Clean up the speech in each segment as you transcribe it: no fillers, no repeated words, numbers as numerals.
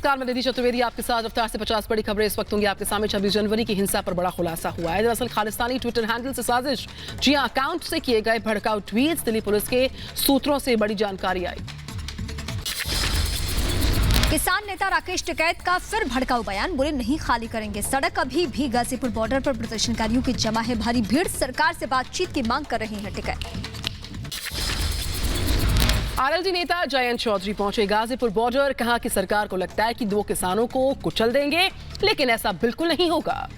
नमस्कार, मैं निधि चतुर्वेदी आपके साथ रफ्तार से 50 बड़ी खबरें इस वक्त होंगी आपके सामने। 26 जनवरी की हिंसा पर बड़ा खुलासा हुआ है। दरअसल खालिस्तानी ट्विटर हैंडल से साजिश, जी अकाउंट से किए गए भड़काऊ ट्वीट्स, दिल्ली पुलिस के सूत्रों से बड़ी जानकारी आई। किसान नेता राकेश टिकैत का फिर भड़काऊ बयान, बोले नहीं खाली करेंगे सड़क। अभी भी गाजीपुर बॉर्डर पर प्रदर्शनकारियों की जमा है भारी भीड़, सरकार से बातचीत की मांग कर रहे हैं टिकैत। आरएलडी नेता जयंत चौधरी पहुंचे गाजीपुर बॉर्डर, कहा कि सरकार को लगता है कि 2 किसानों को कुचल देंगे, लेकिन ऐसा बिल्कुल नहीं होगा।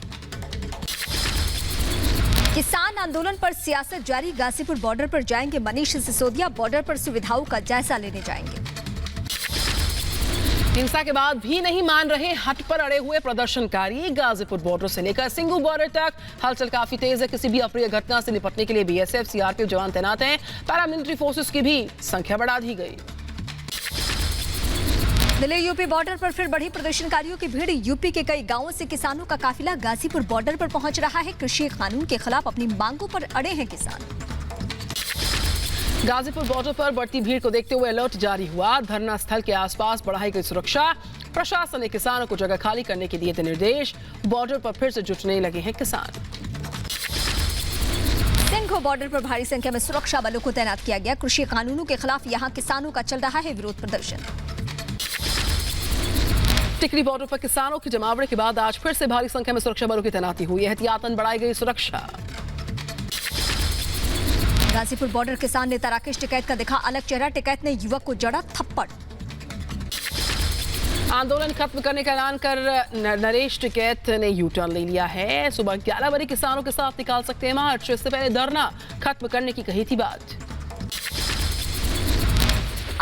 किसान आंदोलन पर सियासत जारी, गाजीपुर बॉर्डर पर जाएंगे मनीष सिसोदिया, बॉर्डर पर सुविधाओं का जायजा लेने जाएंगे। हिंसा के बाद भी नहीं मान रहे हट पर अड़े हुए प्रदर्शनकारी। गाजीपुर बॉर्डर से लेकर सिंगू बॉर्डर तक हलचल काफी तेज है। किसी भी अप्रिय घटना से निपटने के लिए बीएसएफ, सीआरपीएफ जवान तैनात हैं। पैरामिलिट्री फोर्सेस की भी संख्या बढ़ा दी गई। दिल्ली यूपी बॉर्डर पर फिर बढ़ी प्रदर्शनकारियों की भीड़। यूपी के कई गांवों से किसानों का काफिला गाजीपुर बॉर्डर पर पहुंच रहा है। कृषि कानून के खिलाफ अपनी मांगों पर अड़े हैं किसान। गाजीपुर बॉर्डर पर बढ़ती भीड़ को देखते हुए अलर्ट जारी हुआ। धरना स्थल के आसपास बढ़ाई गई सुरक्षा। प्रशासन ने किसानों को जगह खाली करने के दिए थे निर्देश। बॉर्डर पर फिर से जुटने लगे हैं किसान। सिंघू बॉर्डर पर भारी संख्या में सुरक्षा बलों को तैनात किया गया। कृषि कानूनों के खिलाफ यहां किसानों का चल रहा है विरोध प्रदर्शन। टिकरी बॉर्डर पर किसानों के जमावड़े के बाद आज फिर से भारी संख्या में सुरक्षा बलों की तैनाती हुई है। एहतियातन बढ़ाई गई सुरक्षा। गाजीपुर बॉर्डर किसान नेता राकेश टिकैत का दिखा अलग चेहरा, टिकैत ने युवक को जड़ा थप्पड़। आंदोलन खत्म करने का ऐलान कर नरेश टिकैत ने यू टर्न ले लिया है। सुबह 11 बजे किसानों के साथ निकाल सकते हैं मार्च, इससे पहले धरना खत्म करने की कही थी बात।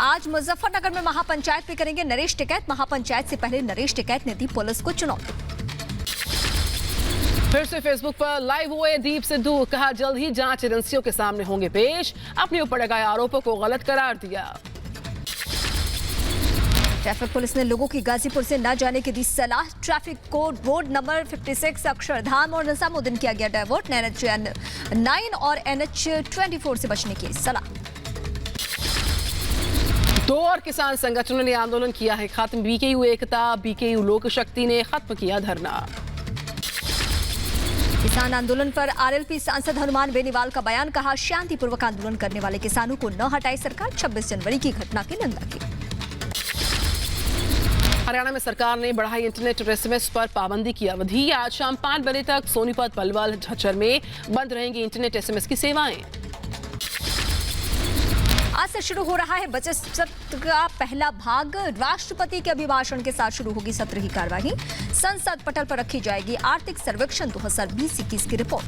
आज मुजफ्फरनगर में महापंचायत भी करेंगे नरेश टिकैत। महापंचायत से पहले नरेश टिकैत ने दी पुलिस को चुनौती। फिर से फेसबुक पर लाइव हुए दीप सिद्धू, कहा जल्द ही जांच एजेंसियों के सामने होंगे पेश। अपने ऊपर लगाए आरोपों को गलत करार दिया। ट्रैफिक पुलिस ने लोगों की गाजीपुर से न जाने की दी सलाह। ट्रैफिक को रोड नंबर 56 अक्षरधाम और निजामुद्दीन किया गया डायवर्ट। NH9 और NH24 से बचने की सलाह। 2 और किसान संगठनों ने आंदोलन किया है खत्म। बीकेयू एकता, बीकेयू लोक शक्ति ने खत्म किया धरना। किसान आंदोलन पर आरएलपी सांसद हनुमान बेनीवाल का बयान, कहा शांतिपूर्वक आंदोलन करने वाले किसानों को न हटाई सरकार। 26 जनवरी की घटना की निंदा की। हरियाणा में सरकार ने बढ़ाई इंटरनेट और एसएमएस पर पाबंदी की अवधि। आज शाम 5 बजे तक सोनीपत, पलवल, झज्जर में बंद रहेंगी इंटरनेट एसएमएस की सेवाएं। आज से शुरू हो रहा है बजट सत्र का पहला भाग। राष्ट्रपति के अभिभाषण के साथ शुरू होगी सत्र की कार्यवाही। संसद पटल पर रखी जाएगी आर्थिक सर्वेक्षण 2020-21 की रिपोर्ट।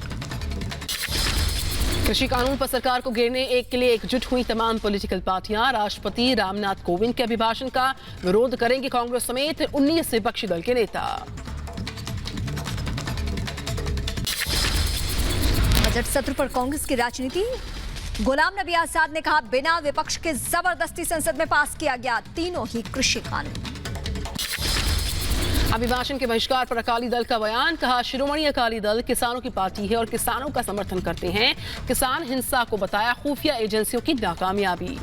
कृषि कानून पर सरकार को घेरने के लिए एकजुट हुई तमाम पॉलिटिकल पार्टियां। राष्ट्रपति रामनाथ कोविंद के अभिभाषण का विरोध करेंगे कांग्रेस समेत 19 विपक्षी दल के नेता। बजट सत्र पर कांग्रेस की राजनीति। गुलाम नबी आजाद ने कहा बिना विपक्ष के जबरदस्ती संसद में पास किया गया तीनों ही कृषि कानून। अभिभाषण के बहिष्कार पर अकाली दल का बयान, कहा शिरोमणि अकाली दल किसानों की पार्टी है और किसानों का समर्थन करते हैं। किसान हिंसा को बताया खुफिया एजेंसियों की नाकामयाबी।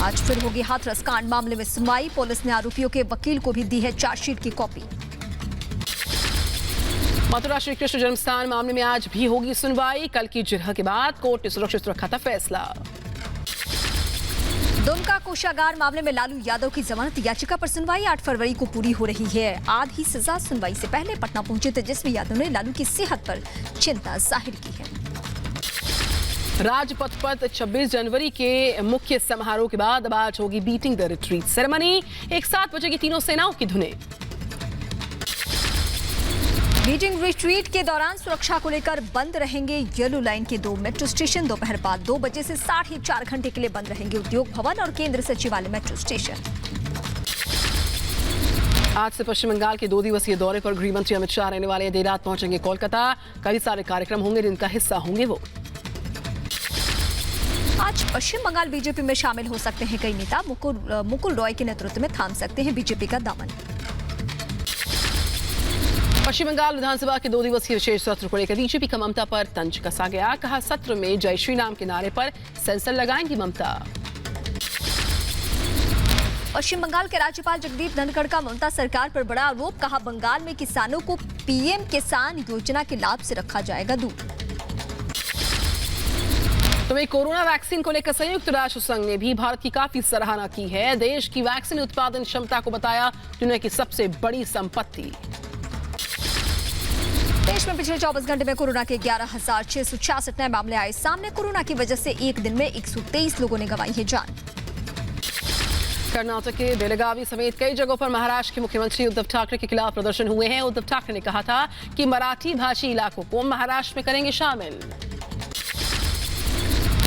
आज फिर होगी हाथरस कांड मामले में सुनवाई। पुलिस ने आरोपियों के वकील को भी दी है चार्जशीट की कॉपी। मथुरा श्री कृष्ण जन्मस्थान मामले में आज भी होगी सुनवाई। कल की जिरह के बाद कोर्ट ने सुरक्षित रखा था फैसला। दुमका कोषागार मामले में लालू यादव की जमानत याचिका पर सुनवाई 8 फरवरी को पूरी हो रही है। आधी सजा सुनवाई से पहले पटना पहुंचे तेजस्वी यादव ने लालू की सेहत पर चिंता जाहिर की है। राजपथ पर 26 जनवरी के मुख्य समारोह के बाद अब आज होगी बीटिंग द रिट्रीट सेरेमनी। 7 बजे की तीनों सेनाओं की धुनें। बीटिंग रिट्रीट के दौरान सुरक्षा को लेकर बंद रहेंगे येलो लाइन के 2 मेट्रो स्टेशन। दोपहर बाद 2 बजे से 4.5 घंटे के लिए बंद रहेंगे उद्योग भवन और केंद्र सचिवालय मेट्रो स्टेशन। आज से पश्चिम बंगाल के 2 दिवसीय दौरे पर गृह मंत्री अमित शाह रहने वाले हैं। देर रात पहुंचेंगे कोलकाता। कई सारे कार्यक्रम होंगे जिनका हिस्सा होंगे वो। आज पश्चिम बंगाल बीजेपी में शामिल हो सकते हैं कई नेता। मुकुल रॉय के नेतृत्व में थाम सकते हैं बीजेपी का दामन। पश्चिम बंगाल विधानसभा के 2 दिवसीय विशेष सत्र को लेकर बीजेपी का ममता पर तंज कसा गया। कहा सत्र में जय श्री राम के नारे पर सेंसर लगाएंगी ममता। पश्चिम बंगाल के राज्यपाल जगदीप धनखड़ का ममता सरकार पर बड़ा आरोप, कहा बंगाल में किसानों को पीएम किसान योजना के लाभ से रखा जाएगा दूर। तो वहीं कोरोना वैक्सीन को लेकर संयुक्त राष्ट्र संघ ने भी भारत की काफी सराहना की है। देश की वैक्सीन उत्पादन क्षमता को बताया दुनिया की सबसे बड़ी संपत्ति। देश में पिछले 24 घंटे में कोरोना के 11,666 नए मामले आए सामने। कोरोना की वजह से एक दिन में 123 लोगों ने गंवाई है जान। कर्नाटक के बेलगावी समेत कई जगहों पर महाराष्ट्र के मुख्यमंत्री उद्धव ठाकरे के खिलाफ प्रदर्शन हुए हैं। उद्धव ठाकरे ने कहा था कि मराठी भाषी इलाकों को महाराष्ट्र में करेंगे शामिल।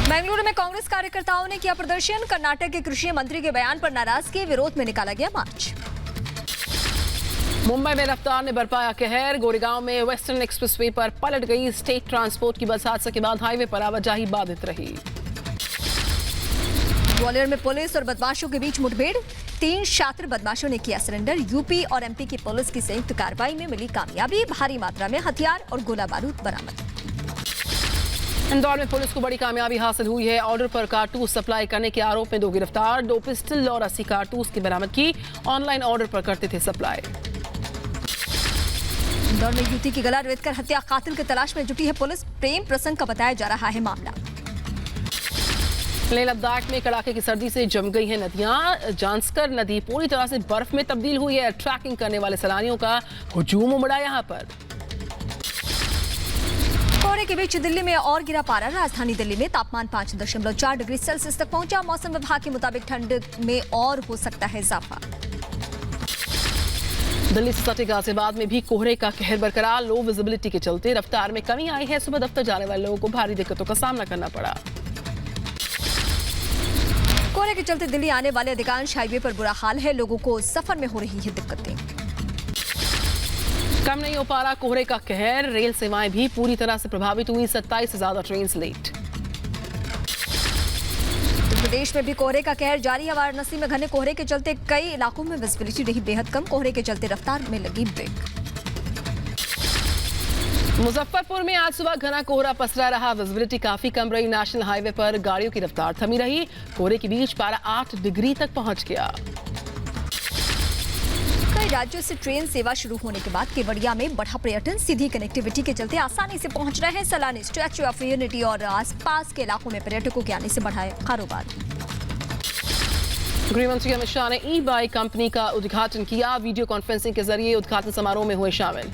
बेंगलुरु में कांग्रेस कार्यकर्ताओं ने किया प्रदर्शन। कर्नाटक के कृषि मंत्री के बयान पर नाराजगी के विरोध में निकाला गया मार्च। मुंबई में रफ्तार ने बरपाया कहर। गोरेगांव में वेस्टर्न एक्सप्रेसवे पर पलट गई स्टेट ट्रांसपोर्ट की बस। हादसे के बाद हाईवे पर आवाजाही बाधित रही। ग्वालियर में पुलिस और बदमाशों के बीच मुठभेड़, 3 शातिर बदमाशों ने किया सरेंडर। यूपी और एमपी की पुलिस की संयुक्त कार्रवाई में मिली कामयाबी, भारी मात्रा में हथियार और गोला बारूद बरामद। इंदौर में पुलिस को बड़ी कामयाबी हासिल हुई है। ऑर्डर पर कारतूस सप्लाई करने के आरोप में 2 गिरफ्तार। 2 पिस्टल और 80 कारतूस की बरामद की। ऑनलाइन ऑर्डर पर करते थे सप्लाई। इंदौर में युवती की गला रेतकर हत्या, कातिल की तलाश में जुटी है पुलिस। प्रेम प्रसंग का बताया जा रहा है मामला। लेह लद्दाख में कड़ाके की सर्दी से जम गई हैं नदियां। जांस्कर नदी पूरी तरह से बर्फ में तब्दील हुई है। ट्रैकिंग करने वाले सैलानियों का हुजूम उमड़ा यहां पर। कोहरे के बीच दिल्ली में और गिरा पारा। राजधानी दिल्ली में तापमान 5.4 डिग्री सेल्सियस तक पहुंचा। मौसम विभाग के मुताबिक ठंड में और हो सकता है इजाफा। दिल्ली से सटे गाजियाबाद में भी कोहरे का कहर बरकरार। लो विजिबिलिटी के चलते रफ्तार में कमी आई है। सुबह दफ्तर जाने वाले लोगों को भारी दिक्कतों का सामना करना पड़ा। कोहरे के चलते दिल्ली आने वाले अधिकांश हाईवे पर बुरा हाल है। लोगों को सफर में हो रही है दिक्कतें। कम नहीं हो पा रहा कोहरे का कहर। रेल सेवाएं भी पूरी तरह से प्रभावित हुई। 27 से ज्यादा ट्रेन लेट। प्रदेश में भी कोहरे का कहर जारी है। वाराणसी में घने कोहरे के चलते कई इलाकों में विजिबिलिटी रही बेहद कम। कोहरे के चलते रफ्तार में लगी ब्रेक। मुजफ्फरपुर में आज सुबह घना कोहरा पसरा रहा। विजिबिलिटी काफी कम रही। नेशनल हाईवे पर गाड़ियों की रफ्तार थमी रही। कोहरे के बीच पारा 8 डिग्री तक पहुंच गया। कई राज्यों से ट्रेन सेवा शुरू होने के बाद केवड़िया में बढ़ा पर्यटन। सीधी कनेक्टिविटी के चलते आसानी से पहुंच रहे हैं सैलानी। स्टैच्यू ऑफ यूनिटी और आसपास के इलाकों में पर्यटकों के आने से बढ़ा है कारोबार। गृह मंत्री अमित शाह ने ई बाइक कंपनी का उद्घाटन किया। वीडियो कॉन्फ्रेंसिंग के जरिए उद्घाटन समारोह में हुए शामिल।